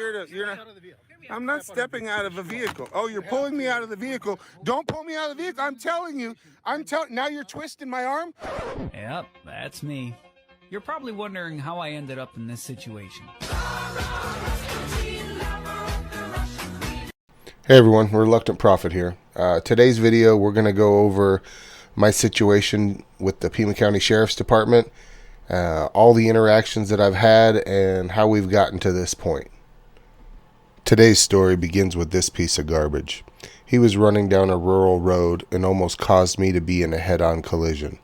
here to, you're not, I'm not stepping out of a vehicle. Oh, you're pulling me out of the vehicle. Don't pull me out of the vehicle. I'm telling you, now you're twisting my arm. Yep, that's me. You're probably wondering how I ended up in this situation. Hey everyone, Reluctant Prophet here. Today's video, we're going to go over my situation with the Pima County Sheriff's Department, all the interactions that I've had, and how we've gotten to this point. Today's story begins with this piece of garbage. He was running down a rural road and almost caused me to be in a head-on collision.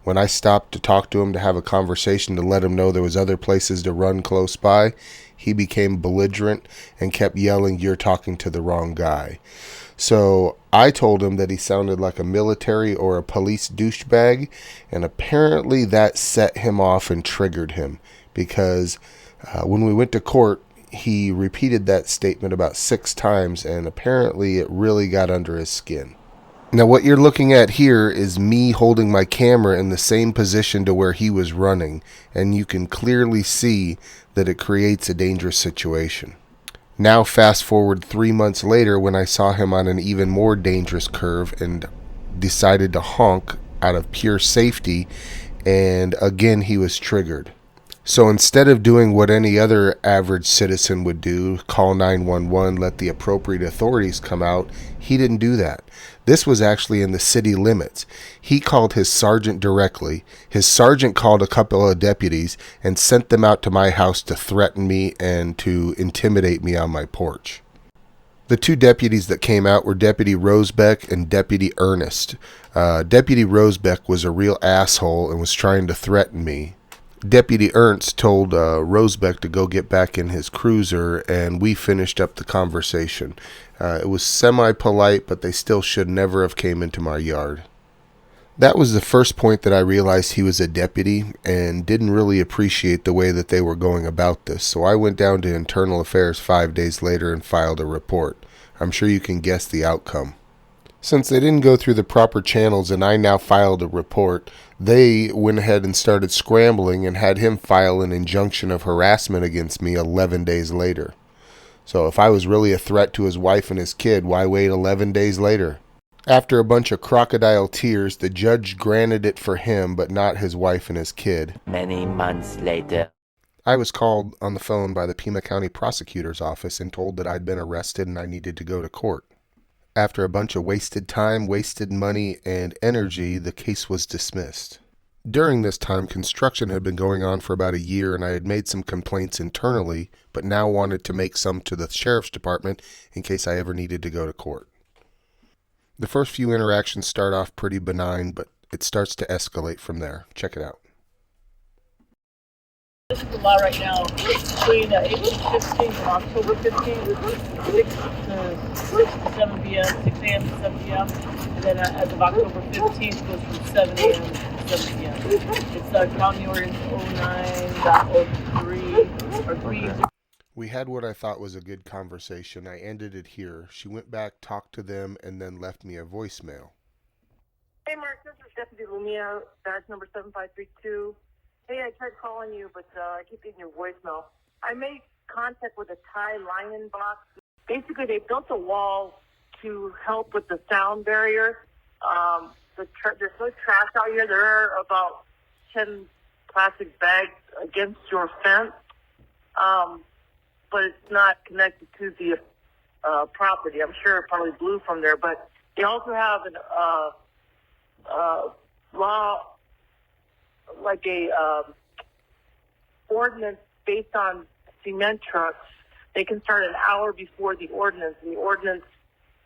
When I stopped to talk to him to have a conversation to let him know there was other places to run close by, he became belligerent and kept yelling, "You're talking to the wrong guy." So I told him that he sounded like a military or a police douchebag, and apparently that set him off and triggered him, because when we went to court, he repeated that statement about 6 times, and apparently it really got under his skin. Now what you're looking at here is me holding my camera in the same position to where he was running, and you can clearly see that it creates a dangerous situation. Now fast forward 3 months later, when I saw him on an even more dangerous curve and decided to honk out of pure safety, and again he was triggered. So instead of doing what any other average citizen would do, call 911, let the appropriate authorities come out, he didn't do that. This was actually in the city limits. He called his sergeant directly. His sergeant called a couple of deputies and sent them out to my house to threaten me and to intimidate me on my porch. The 2 deputies that came out were Deputy Rosebeck and Deputy Ernest. Deputy Rosebeck was a real asshole and was trying to threaten me. Deputy Ernst told Rosebeck to go get back in his cruiser, and we finished up the conversation. It was semi-polite, but they still should never have came into my yard. That was the first point that I realized he was a deputy and didn't really appreciate the way that they were going about this. So I went down to Internal Affairs 5 days later and filed a report. I'm sure you can guess the outcome. Since they didn't go through the proper channels and I now filed a report, they went ahead and started scrambling and had him file an injunction of harassment against me 11 days later. So if I was really a threat to his wife and his kid, why wait 11 days later? After a bunch of crocodile tears, the judge granted it for him, but not his wife and his kid. Many months later, I was called on the phone by the Pima County Prosecutor's Office and told that I'd been arrested and I needed to go to court. After a bunch of wasted time, wasted money, and energy, the case was dismissed. During this time, construction had been going on for about a year, and I had made some complaints internally, but now wanted to make some to the Sheriff's Department in case I ever needed to go to court. The first few interactions start off pretty benign, but it starts to escalate from there. Check it out. This is the law right now between April 15th and October 15th, 6 to 7 p.m., 6 a.m. to 7 p.m. And then as of October 15th, goes from 7 a.m. to 7 p.m. It's County Ordinance 09.03 or 3. We had what I thought was a good conversation. I ended it here. She went back, talked to them, and then left me a voicemail. Hey Mark, this is Deputy Lumia, badge number 7532. Hey, I tried calling you, but I keep getting your voicemail. I made contact with a Thai lion box. Basically, they built a wall to help with the sound barrier. There's no trash out here. There are about 10 plastic bags against your fence, but it's not connected to the property. I'm sure it probably blew from there, but they also have an law, like a ordinance based on cement trucks. They can start an hour before the ordinance, and the ordinance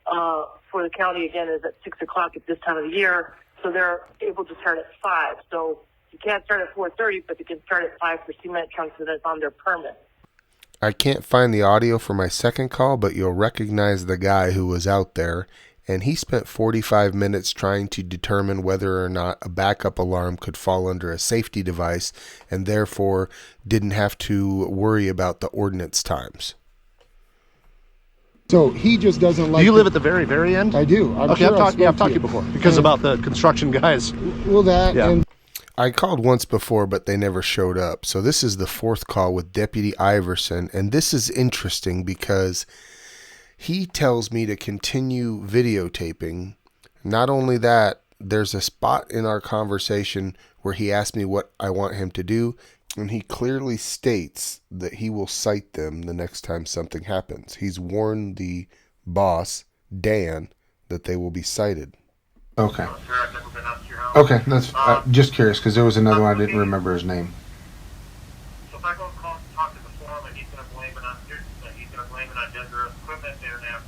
for the county, again, is at 6 o'clock at this time of the year, so they're able to start at 5. So you can't start at 4:30, but they can start at 5 for cement trucks, and that's on their permit. I can't find the audio for my second call, but you'll recognize the guy who was out there, and he spent 45 minutes trying to determine whether or not a backup alarm could fall under a safety device and therefore didn't have to worry about the ordinance times. So he just doesn't like... Do you live at the very, very end? I do. I've talked to you before because about the construction guys. Well, that... Yeah. And I called once before, but they never showed up. So this is the fourth call with Deputy Iverson. And this is interesting because he tells me to continue videotaping. Not only that, there's a spot in our conversation where he asked me what I want him to do. And he clearly states that he will cite them the next time something happens. He's warned the boss, Dan, that they will be cited. Okay. Okay, that's just curious because there was another one I didn't remember his name. So if I go call, talk to the foreman, he's going to blame it on Desert equipment there now.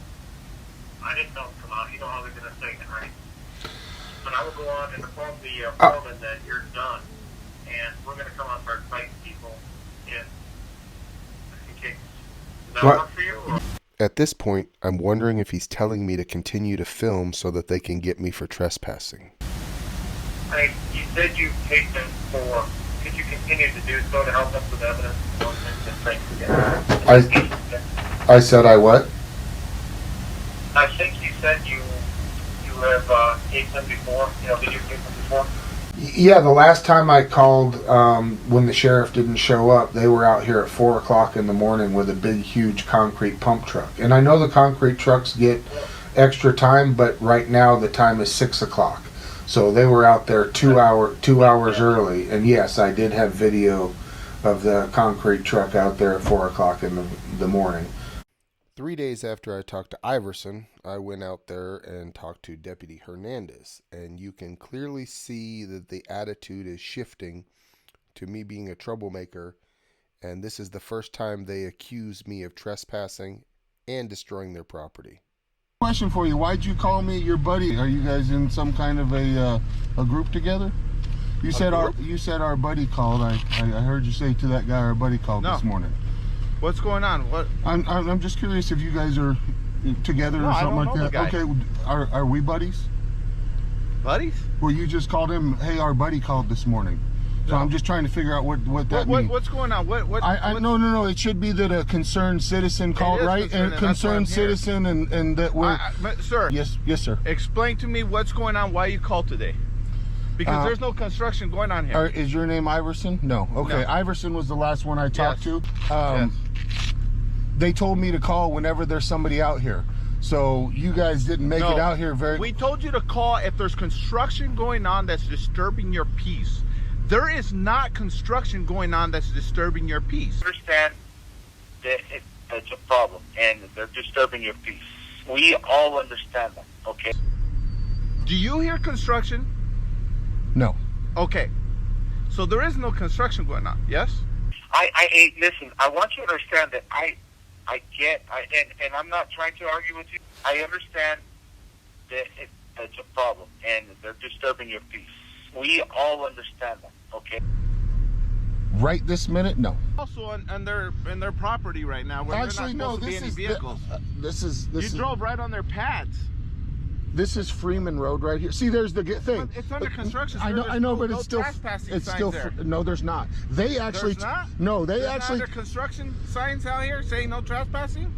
I didn't know come out. You know how they're going to say it, right? But I will go on and inform the foreman that you're done, and we're going to come out for fight people in case. Does that work for you? Or? At this point, I'm wondering if he's telling me to continue to film so that they can get me for trespassing. Hey, you said you paid them for. Could you continue to do so to help us with evidence? I said I what? I think you said you have paid them before. You know, did you pay them before? Yeah, the last time I called, when the sheriff didn't show up, they were out here at 4 o'clock in the morning with a big, huge concrete pump truck. And I know the concrete trucks get extra time, but right now the time is 6 o'clock. So they were out there 2 hours early. And yes, I did have video of the concrete truck out there at 4 o'clock in the morning. 3 days after I talked to Iverson, I went out there and talked to Deputy Hernandez. And you can clearly see that the attitude is shifting to me being a troublemaker. And this is the first time they accuse me of trespassing and destroying their property. Question for you: why'd you call me your buddy? Are you guys in some kind of a group together? You said our buddy called. I heard you say to that guy our buddy called this morning. What's going on? What? I'm just curious if you guys are together or something like that. Okay, are we buddies? Buddies? Well, you just called him. Hey, our buddy called this morning. So I'm just trying to figure out what that means. What's going on? No. It should be that a concerned citizen called, right? And concerned citizen, and that we're. Sir. Yes, sir. Explain to me what's going on. Why you called today? Because there's no construction going on here. Is your name Iverson? No. Okay, no. Iverson was the last one I talked to. Yes. They told me to call whenever there's somebody out here. So you guys didn't make it out here very. We told you to call if there's construction going on that's disturbing your peace. There is not construction going on that's disturbing your peace. I understand that it's a problem and they're disturbing your peace. We all understand that, okay? Do you hear construction? No. Okay. So there is no construction going on, yes? Listen, I want you to understand that and I'm not trying to argue with you. I understand that it's a problem and they're disturbing your peace. We all understand that, okay? Right this minute, no. Also on their property right now, where actually they're not supposed to be any vehicles. This you drove right on their pads. This is Freeman Road right here. See, there's the thing. But it's under construction. I know, but it's still. No, there's not. They actually. There's not? No, they there's actually. Not under construction signs out here saying no trespassing.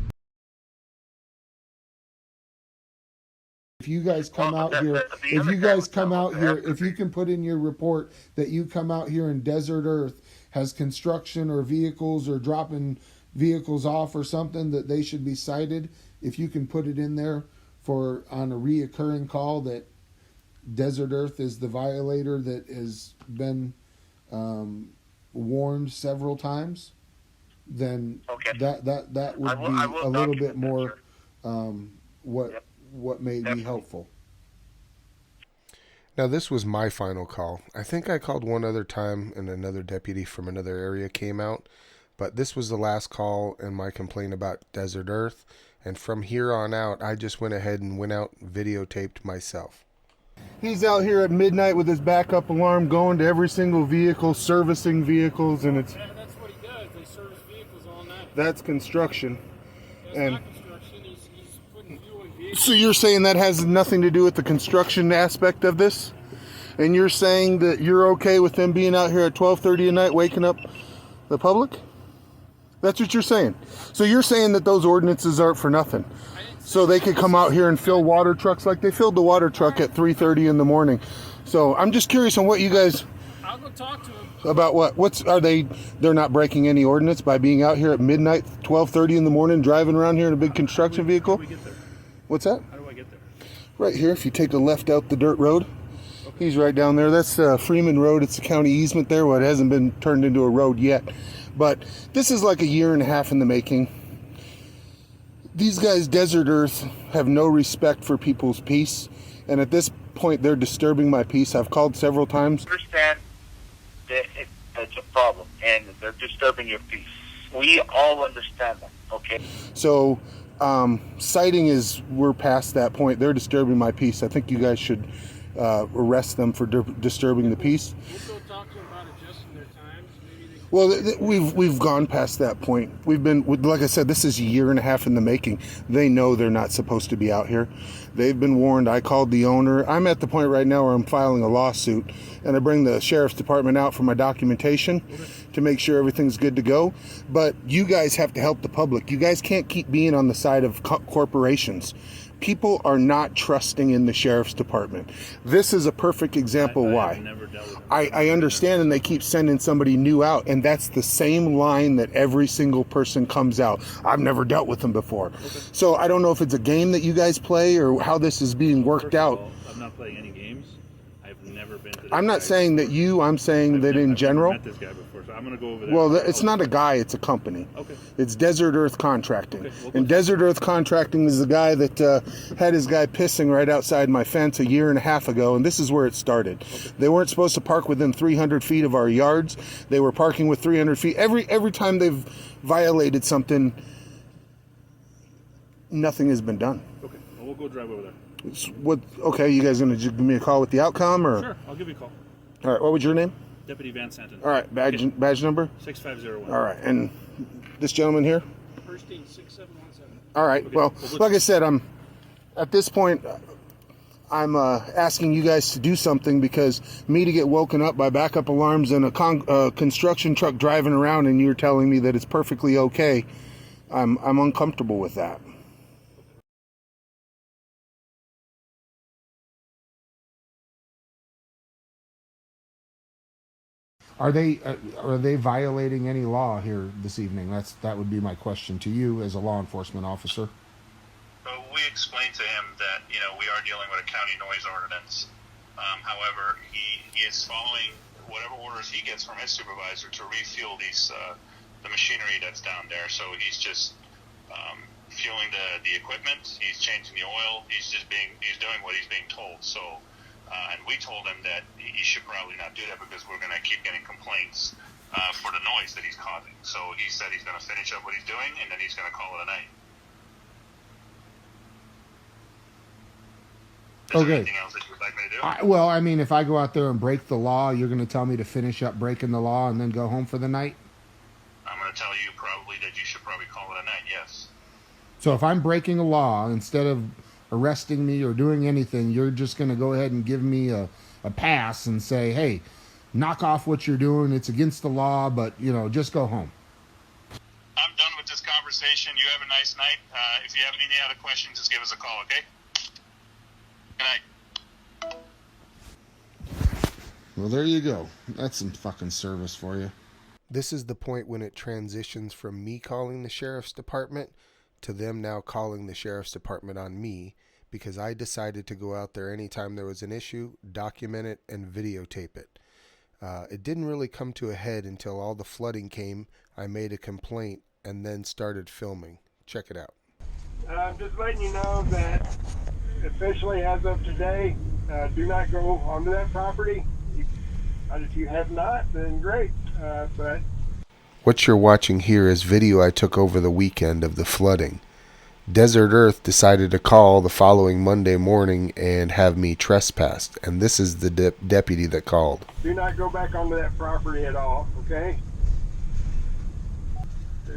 If you guys come out here, if you can put in your report that you come out here and Desert Earth has construction or vehicles or dropping vehicles off or something, that they should be cited. If you can put it in there on a reoccurring call that Desert Earth is the violator that has been warned several times, then that would be a little bit more what may be helpful. Now, this was my final call. I think I called one other time and another deputy from another area came out, but this was the last call and my complaint about Desert Earth. And from here on out, I just went ahead and videotaped myself. He's out here at midnight with his backup alarm going to every single vehicle, servicing vehicles, and it's... Yeah, that's what he does. They service vehicles all night. That's construction. That's not construction. He's putting fuel in vehicles. So you're saying that has nothing to do with the construction aspect of this? And you're saying that you're okay with them being out here at 12:30 at night waking up the public? That's what you're saying. So you're saying that those ordinances aren't for nothing. So they could come out here and fill water trucks like they filled the water truck at 3:30 in the morning. So I'm just curious on what you guys... I'll go talk to him. About what? They're not breaking any ordinance by being out here at midnight, 12:30 in the morning, driving around here in a big construction vehicle? How do we get there? What's that? How do I get there? Right here, if you take a left out the dirt road. Okay. He's right down there. That's Freeman Road. It's a county easement there. Well, it hasn't been turned into a road yet. But this is like a year and a half in the making. These guys, Desert Earth, have no respect for people's peace. And at this point, they're disturbing my peace. I've called several times. Understand that it's a problem and they're disturbing your peace. We all understand that, okay? So, citing is, we're past that point. They're disturbing my peace. I think you guys should arrest them for disturbing the peace. We'll go talk to them about adjusting their times. Maybe they Well, we've gone past that point. We've been, like I said, this is a year and a half in the making. They know they're not supposed to be out here. They've been warned. I called the owner. I'm at the point right now where I'm filing a lawsuit, and I bring the sheriff's department out for my documentation to make sure everything's good to go. But you guys have to help the public. You guys can't keep being on the side of corporations. People are not trusting in the sheriff's department. This is a perfect example why. I understand, and they keep sending somebody new out, and that's the same line that every single person comes out. I've never dealt with them before. Okay. So I don't know if it's a game that you guys play or how this is being worked out. I'm not playing any games. I've never been to this I'm not saying that you, I'm saying that in general. I've never met this guy before, so I'm going to go over there. Well, it's not a guy, it's a company. Okay. It's Desert Earth Contracting. Okay, we'll and Desert Earth Contracting is the guy that had his guy pissing right outside my fence a year and a half ago, and this is where it started. Okay. They weren't supposed to park within 300 feet of our yards. They were parking with 300 feet. Every time they've violated something, nothing has been done. Okay, well, we'll go drive over there. Okay, you guys gonna just give me a call with the outcome, or? Sure, I'll give you a call. All right, what was your name? Deputy Van Santen. All right, badge number? 6501. All right, and this gentleman here? First 6717. All right, Okay. well, like I said, at this point, I'm asking you guys to do something, because me to get woken up by backup alarms and a construction truck driving around and you're telling me that it's perfectly okay, I'm uncomfortable with that. Are they violating any law here this evening? That would be my question to you as a law enforcement officer. So we explained to him that, we are dealing with a county noise ordinance. However, he is following whatever orders he gets from his supervisor to refuel the machinery that's down there. So he's just fueling the equipment. He's changing the oil. He's doing what he's being told. So. And we told him that he should probably not do that because we're going to keep getting complaints for the noise that he's causing. So he said he's going to finish up what he's doing, and then he's going to call it a night. Is there anything else that you would like me to do? Well, I mean, if I go out there and break the law, you're going to tell me to finish up breaking the law and then go home for the night? I'm going to tell you probably that you should probably call it a night, yes. So if I'm breaking a law, instead of arresting me or doing anything, you're just going to go ahead and give me a pass and say, hey, knock off what you're doing. It's against the law, but, just go home. I'm done with this conversation. You have a nice night. If you have any other questions, just give us a call, okay? Good night. Well, there you go. That's some fucking service for you. This is the point when it transitions from me calling the sheriff's department to them now calling the sheriff's department on me, because I decided to go out there anytime there was an issue, document it, and videotape it. It didn't really come to a head until all the flooding came. I made a complaint and then started filming. Check it out. I'm just letting you know that officially as of today, do not go onto that property. If you have not, then great, but what you're watching here is video I took over the weekend of the flooding. Desert Earth decided to call the following Monday morning and have me trespassed, and this is the deputy that called. Do not go back onto that property at all, okay?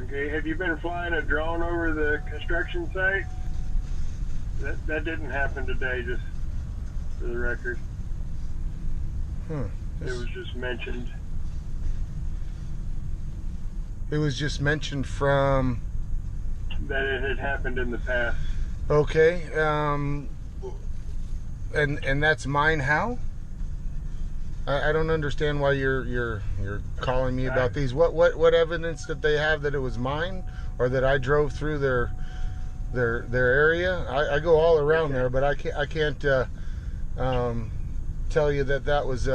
Okay, have you been flying a drone over the construction site? That didn't happen today, just for the record. It was just mentioned. It was just mentioned from... that it had happened in the past. Okay, and that's mine how? I don't understand why you're calling me about these. What evidence did they have that it was mine, or that I drove through their area? I go all around there, but I can't tell you that was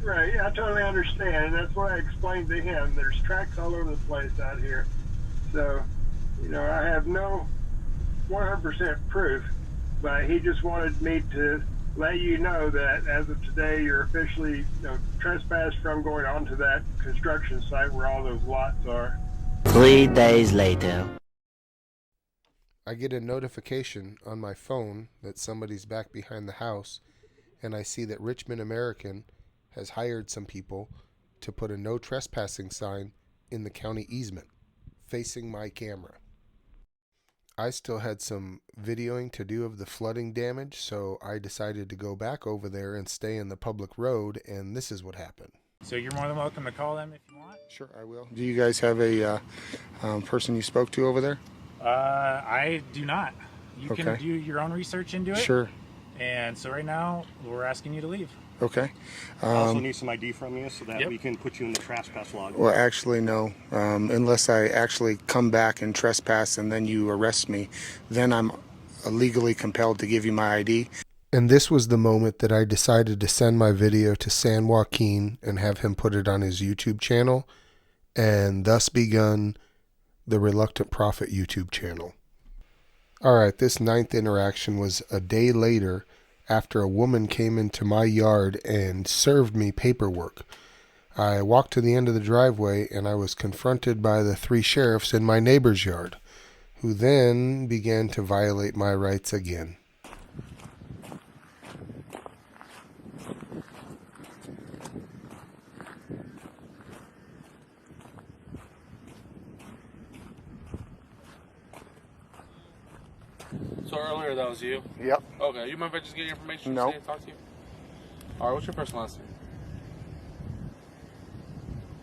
Right, yeah, I totally understand. That's what I explained to him. There's tracks all over the place out here. So, I have no 100% proof, but he just wanted me to let you know that as of today, you're officially trespassed from going onto that construction site where all those lots are. 3 days later. I get a notification on my phone that somebody's back behind the house, and I see that Richmond American has hired some people to put a no trespassing sign in the county easement facing my camera. I still had some videoing to do of the flooding damage, so I decided to go back over there and stay in the public road, and this is what happened. So you're more than welcome to call them if you want. Sure, I will. Do you guys have a person you spoke to over there? I do not. You can do your own research into it. Sure. And so right now, we're asking you to leave. Okay. I also need some ID from you so that we can put you in the trespass log. Well, actually, no. Unless I actually come back and trespass and then you arrest me, then I'm legally compelled to give you my ID. And this was the moment that I decided to send my video to San Joaquin and have him put it on his YouTube channel, and thus begun the Reluctant Prophet YouTube channel. Alright, this 9th interaction was a day later after a woman came into my yard and served me paperwork. I walked to the end of the driveway and I was confronted by the 3 sheriffs in my neighbor's yard, who then began to violate my rights again. So earlier that was you? Yep. Okay, you mind if I just get your information? No. Talk to you? Alright, what's your first and last name?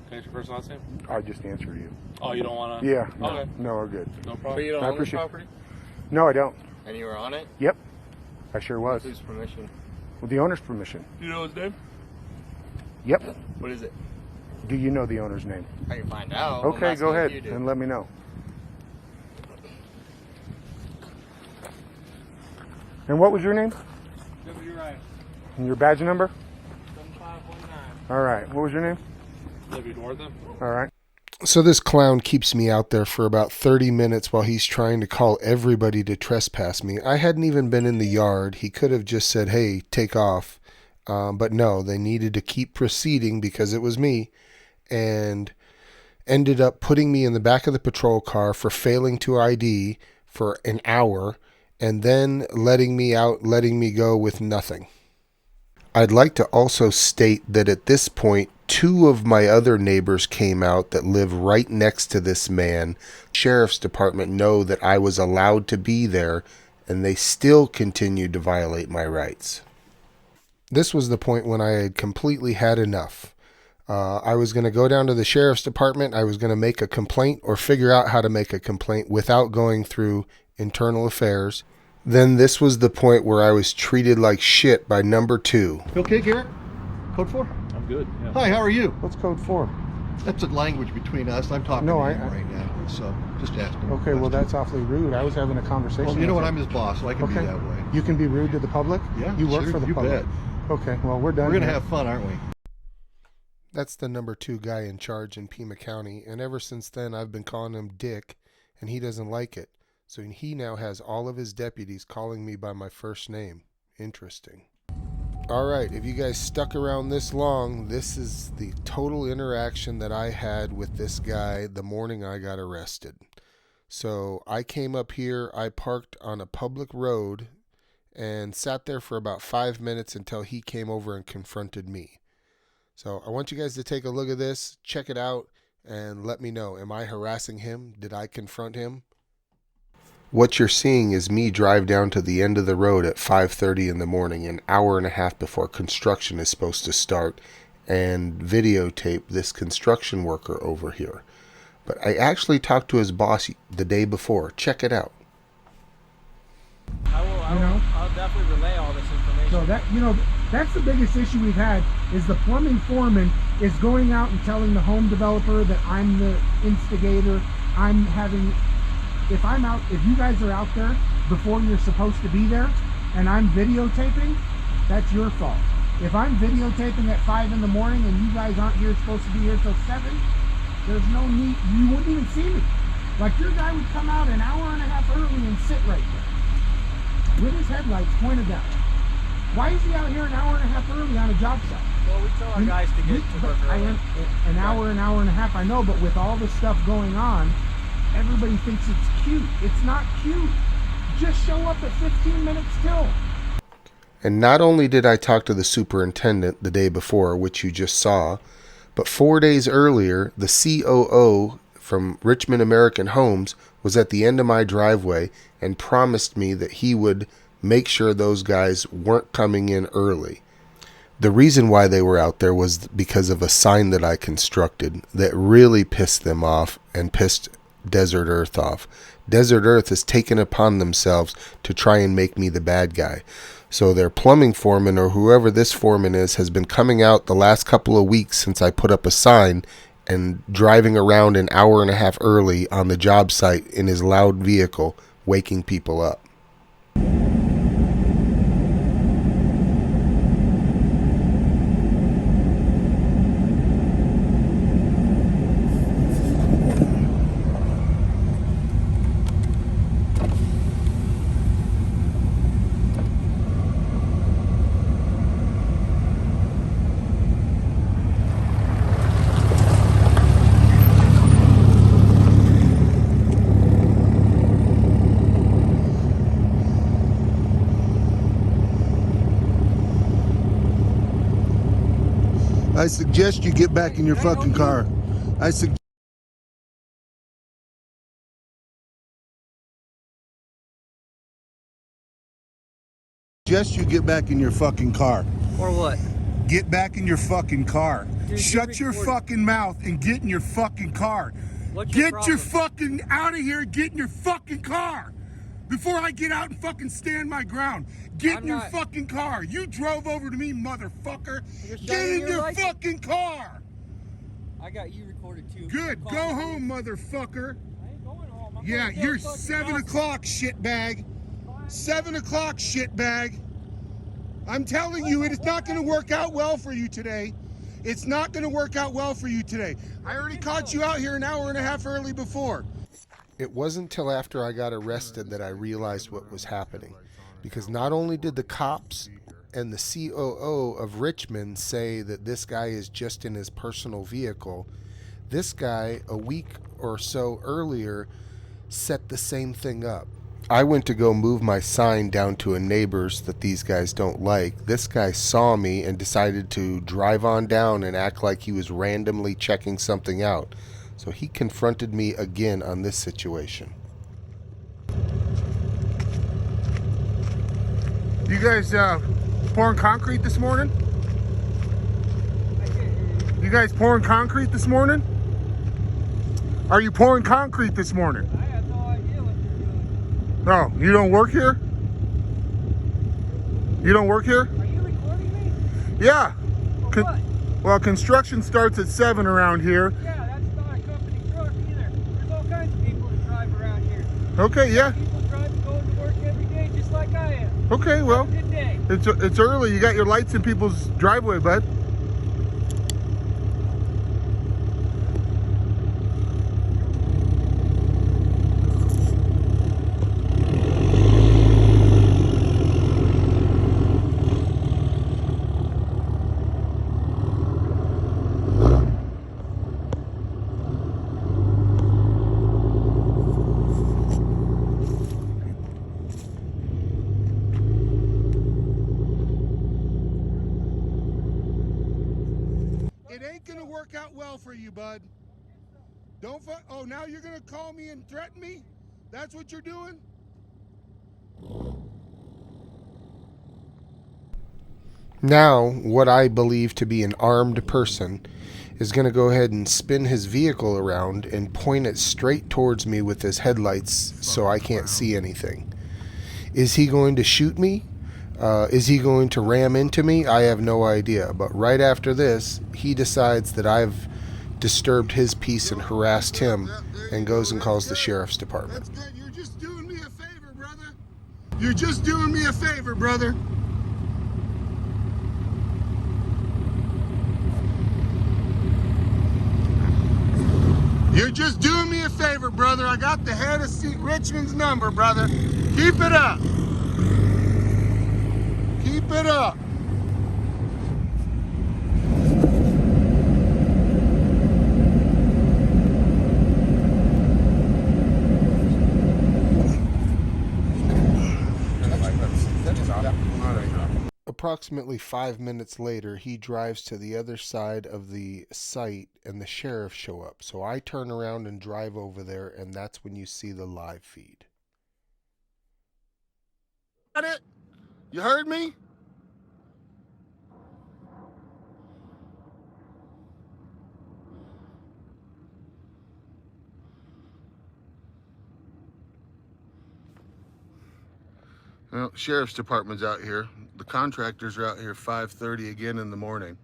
Can I get your first and last name? I just answered you. Oh, you don't want to? Yeah. No, Okay. no, we're good. No problem. But you don't I own this appreciate- property? No, I don't. And you were on it? Yep. I sure was. Whose permission? With the owner's permission. Do you know his name? Yep. What is it? Do you know the owner's name? I can find out. Okay, I'm go asking ahead if you do. and let me know. And what was your name? W. Ryan. And your badge number? 7519. All right. What was your name? W. Northam. All right. So this clown keeps me out there for about 30 minutes while he's trying to call everybody to trespass me. I hadn't even been in the yard. He could have just said, hey, take off. But no, they needed to keep proceeding because it was me, and ended up putting me in the back of the patrol car for failing to ID for an hour, and then letting me out, letting me go with nothing. I'd like to also state that at this point, 2 of my other neighbors came out that live right next to this man. Sheriff's Department know that I was allowed to be there, and they still continued to violate my rights. This was the point when I had completely had enough. I was going to go down to the Sheriff's Department. I was going to make a complaint or figure out how to make a complaint without going through internal affairs. Then this was the point where I was treated like shit by number 2. You okay, Garrett? Code 4? I'm good. Yeah. Hi, how are you? What's code 4? That's a language between us. I'm talking to you right now, so just asking. Okay, well, that's awfully rude. I was having a conversation. Well, you know what? I'm his boss, so I can be that way. You can be rude to the public? Yeah, You work sure, for the you public. bet. Okay, well, we're done. We're going to here. have fun, aren't we? That's the number 2 guy in charge in Pima County, and ever since then I've been calling him Dick, and he doesn't like it. So he now has all of his deputies calling me by my first name. Interesting. Alright, if you guys stuck around this long, this is the total interaction that I had with this guy the morning I got arrested. So I came up here, I parked on a public road, and sat there for about 5 minutes until he came over and confronted me. So I want you guys to take a look at this, check it out, and let me know. Am I harassing him? Did I confront him? What you're seeing is me drive down to the end of the road at 5:30 in the morning, an hour and a half before construction is supposed to start, and videotape this construction worker over here. But I actually talked to his boss the day before. Check it out. I'll definitely relay all this information So that, you know, that's the biggest issue we've had, is the plumbing foreman is going out and telling the home developer that I'm the instigator. If you guys are out there before you're supposed to be there and I'm videotaping, that's your fault. If I'm videotaping at 5 in the morning and you guys aren't supposed to be here till 7, there's no need, you wouldn't even see me. Like, your guy would come out an hour and a half early and sit right there with his headlights pointed down. Why is he out here an hour and a half early on a job site? Well, we tell our guys to get to work early. An hour and a half, I know, but with all the stuff going on, everybody thinks it's cute. It's not cute. Just show up at 15 minutes till. And not only did I talk to the superintendent the day before, which you just saw, but 4 days earlier, the COO from Richmond American Homes was at the end of my driveway and promised me that he would make sure those guys weren't coming in early. The reason why they were out there was because of a sign that I constructed that really pissed them off and pissed Desert Earth off. Desert Earth has taken upon themselves to try and make me the bad guy. So their plumbing foreman, or whoever this foreman is, has been coming out the last couple of weeks since I put up a sign and driving around an hour and a half early on the job site in his loud vehicle, waking people up. I suggest you get back in your fucking car. I suggest you get back in your fucking car. Or what? Get back in your fucking car. Dude, Shut your fucking mouth and get in your fucking car. Get your fucking out of here. Get in your fucking car. Before I get out and fucking stand my ground. Get in your fucking car. You drove over to me, motherfucker. Get in your fucking car. I got you recorded too. Good. Go home, motherfucker. I ain't going home. Yeah, you're 7 o'clock, shitbag. 7 o'clock, shitbag. I'm telling you, it is not going to work out well for you today. It's not going to work out well for you today. I already caught you out here an hour and a half early before. It wasn't till after I got arrested that I realized what was happening. Because not only did the cops and the COO of Richmond say that this guy is just in his personal vehicle, this guy, a week or so earlier, set the same thing up. I went to go move my sign down to a neighbor's that these guys don't like. This guy saw me and decided to drive on down and act like he was randomly checking something out. So he confronted me again on this situation. You guys pouring concrete this morning? You guys pouring concrete this morning? Are you pouring concrete this morning? I have no idea what you're doing. No, you don't work here? You don't work here? Are you recording me? Yeah. For what? Well, construction starts at 7 around here. Yeah, that's not a company truck either. There's all kinds of people that drive around here. Okay, yeah. People drive going to work every day just like I am. Okay, well, Have a good day. it's early. You got your lights in people's driveway, bud. It ain't gonna work out well for you, bud. Don't oh, now you're gonna call me and threaten me? That's what you're doing? Now, what I believe to be an armed person is going to go ahead and spin his vehicle around and point it straight towards me with his headlights so I can't see anything. Is he going to shoot me? Is he going to ram into me? I have no idea. But right after this, he decides that I've disturbed his peace and harassed him, and goes and calls the sheriff's department. That's good. You're just doing me a favor, brother. You're just doing me a favor, brother. You're just doing me a favor, brother. I got the head of St. Richmond's number, brother. Keep it up. Keep it up. Approximately 5 minutes later, he drives to the other side of the site and the sheriff show up. So I turn around and drive over there, and that's when you see the live feed. Got it? You heard me? Well, sheriff's department's out here. The contractors are out here 5:30 again in the morning.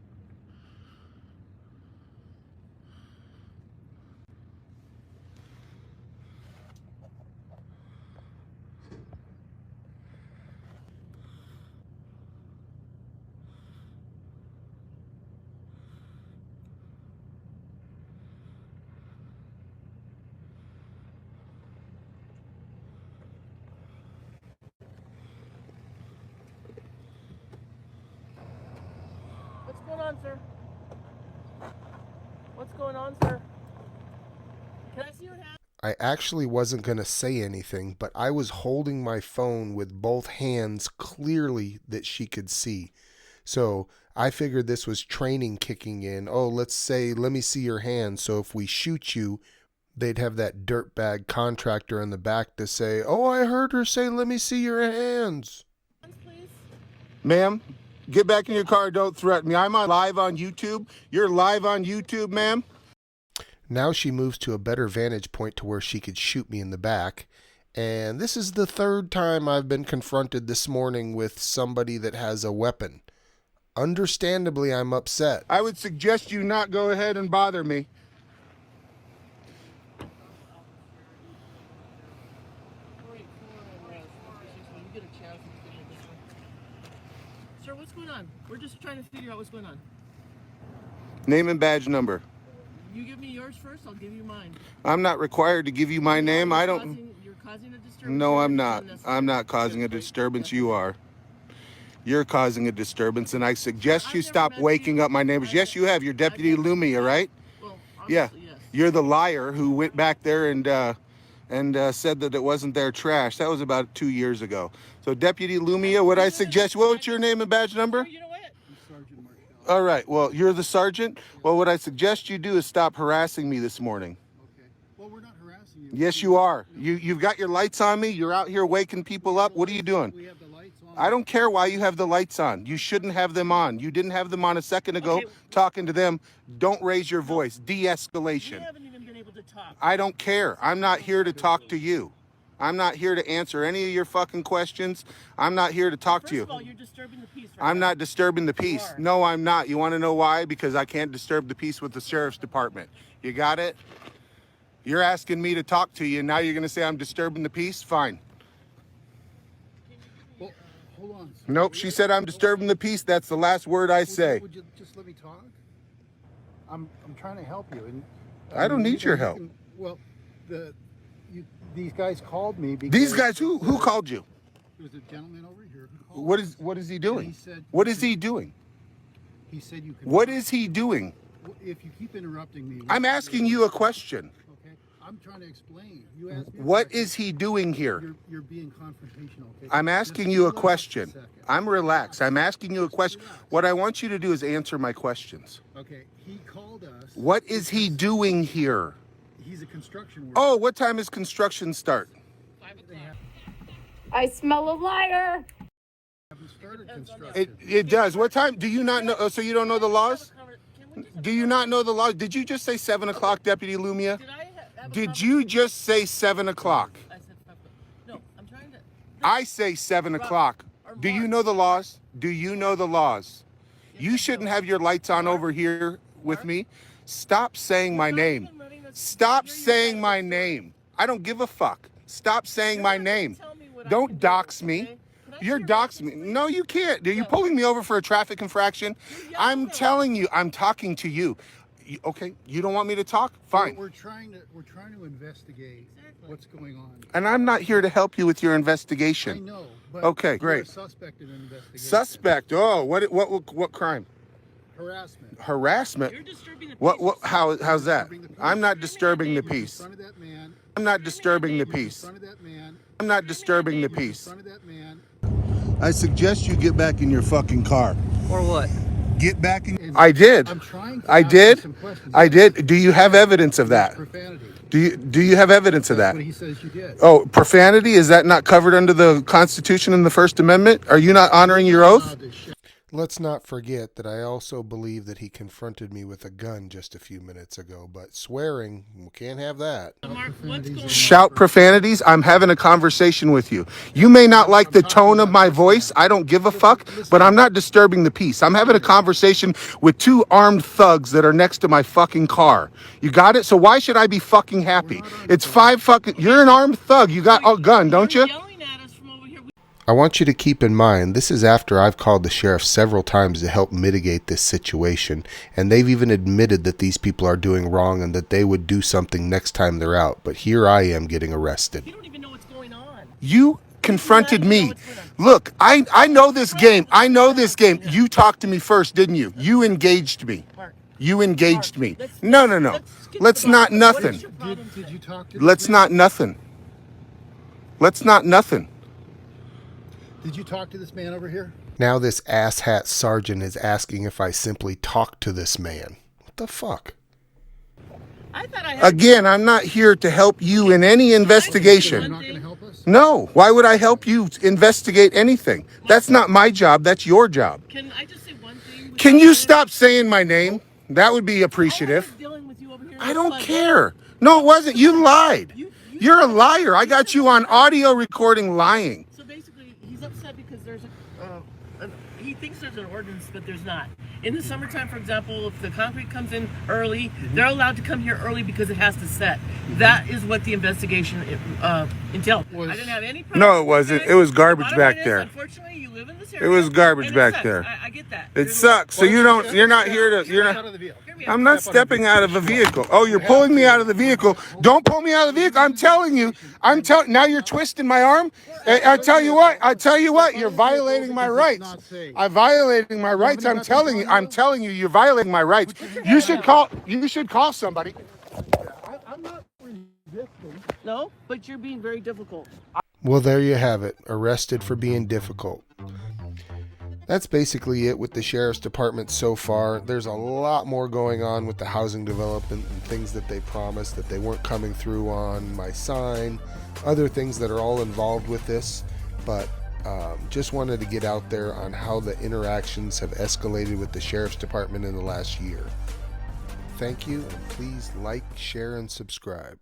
What's going on, sir? What's going on, sir? Can I see your hand? I actually wasn't going to say anything, but I was holding my phone with both hands clearly that she could see. So I figured this was training kicking in. Oh, let's say, let me see your hands. So if we shoot you, they'd have that dirtbag contractor in the back to say, oh, I heard her say, let me see your hands. Ma'am, get back in your car. Don't threaten me. I'm on live on YouTube. You're live on YouTube, ma'am. Now she moves to a better vantage point to where she could shoot me in the back. And this is the third time I've been confronted this morning with somebody that has a weapon. Understandably, I'm upset. I would suggest you not go ahead and bother me. Sir, what's going on? We're just trying to figure out what's going on. Name and badge number. You give me yours first, I'll give you mine. I'm not required to give you my name. I don't. You're causing a disturbance. No, I'm not. I'm not causing a disturbance. You are. You're causing a disturbance, and I suggest you stop waking up my neighbors. Yes, you have. You're Deputy Lumia, right? Yeah. You're the liar who went back there and said that it wasn't their trash. That was about 2 years ago. So, Deputy Lumia, what I suggest, what's your name and badge number? All right. Well, you're the sergeant. Well, what I suggest you do is stop harassing me this morning. Okay. Well, we're not harassing you. Yes, you are. You've got your lights on me. You're out here waking people up. What are you doing? We have the lights on. I don't care why you have the lights on. You shouldn't have them on. You didn't have them on a second ago. Okay. Talking to them. Don't raise your voice. De-escalation. We haven't even been able to talk. I don't care. I'm not here to talk to you. I'm not here to answer any of your fucking questions. I'm not here to talk to you. First of all, you're disturbing the peace. I'm not disturbing the peace. No, I'm not. You want to know why? Because I can't disturb the peace with the sheriff's department. You got it? You're asking me to talk to you, and now you're going to say I'm disturbing the peace? Fine. Well, hold on. Sir. Nope, she said I'm disturbing the peace. That's the last word I say. Would you just let me talk? I'm trying to help you. And I don't need your help. Well, these guys called me because... These guys, who called you? There was a gentleman over here who called What is he doing? He said, what is he doing? He said you can... What is he doing? If you keep interrupting me... I'm asking you a question. Okay, I'm trying to explain. You asked me what is he doing here? You're being confrontational. Okay? I'm asking you a question. I'm relaxed. I'm asking you a question. What I want you to do is answer my questions. Okay, he called us... What is he doing here? He's a construction worker. Oh, what time does construction start? 5 o'clock. I smell a liar. Haven't started construction. It does. What time? Do you not know? Oh, so you don't know the laws? Do you not know the laws? Did you just say 7 o'clock, Deputy Lumia? Did you just say 7 o'clock? I said 5 o'clock. No, I'm trying to... I say 7 o'clock. Do you know the laws? Do you know the laws? You shouldn't have your lights on over here with me. Stop saying my name. Stop saying my name. I don't give a fuck. Stop saying my name. Don't dox me. You're doxing me. No, you can't. Are you pulling me over for a traffic infraction? I'm telling you, I'm talking to you. Okay, you don't want me to talk? Fine. We're trying to investigate what's going on. And I'm not here to help you with your investigation. I know. But okay, great. You're a suspect in an investigation. Suspect. Oh, what crime? Harassment. Harassment. You're disturbing the peace. What? How's that? I'm not disturbing the peace. I'm not disturbing the peace. I'm not disturbing the peace. I suggest you get back in your fucking car. Or what? Get back in. I did. I did. Do you have evidence of that? Do you have evidence of that? That's what he says you did. Oh, profanity? Is that not covered under the Constitution and the First Amendment? Are you not honoring your oath? Let's not forget that I also believe that he confronted me with a gun just a few minutes ago, but swearing, we can't have that. Shout profanities? I'm having a conversation with you. You may not like the tone of my voice. I don't give a fuck, but I'm not disturbing the peace. I'm having a conversation with two armed thugs that are next to my fucking car. You got it? So why should I be fucking happy? It's you're an armed thug. You got a gun, don't you? I want you to keep in mind, this is after I've called the sheriff several times to help mitigate this situation, and they've even admitted that these people are doing wrong and that they would do something next time they're out. But here I am getting arrested. You don't even know what's going on. You confronted me. Look, I know this game. I know this game. You talked to me first, didn't you? You engaged me. You engaged me. No. Let's not nothing. Did you talk to Let's not nothing. Let's not nothing. Did you talk to this man over here? Now this asshat sergeant is asking if I simply talked to this man. What the fuck? Again, I'm not here to help you in any investigation. You're not going to help us? No. Why would I help you investigate anything? That's not my job. That's your job. Can I just say one thing? Can you stop saying my name? That would be appreciative. I don't care. No, it wasn't. You lied. You're a liar. I got you on audio recording lying. So basically, he's upset because there's he thinks there's an ordinance, but there's not. In the summertime, for example, if the concrete comes in early, they're allowed to come here early because it has to set. That is what the investigation entailed. I didn't have any problem. No, it wasn't. It was garbage back there. Unfortunately, you live in this area. It was garbage back there. I get that. It sucks. So you're not here to, I'm not stepping out of a vehicle. Oh, you're pulling me out of the vehicle. Don't pull me out of the vehicle. I'm telling you. Now you're twisting my arm. I tell you what, you're violating my rights. I'm violating my rights. I'm telling you, you're violating my rights. You should call somebody. I'm not resisting. No, but you're being very difficult. Well, there you have it. Arrested for being difficult. That's basically it with the sheriff's department so far. There's a lot more going on with the housing development and things that they promised that they weren't coming through on, my sign, other things that are all involved with this. But just wanted to get out there on how the interactions have escalated with the sheriff's department in the last year. Thank you, and please like, share, and subscribe.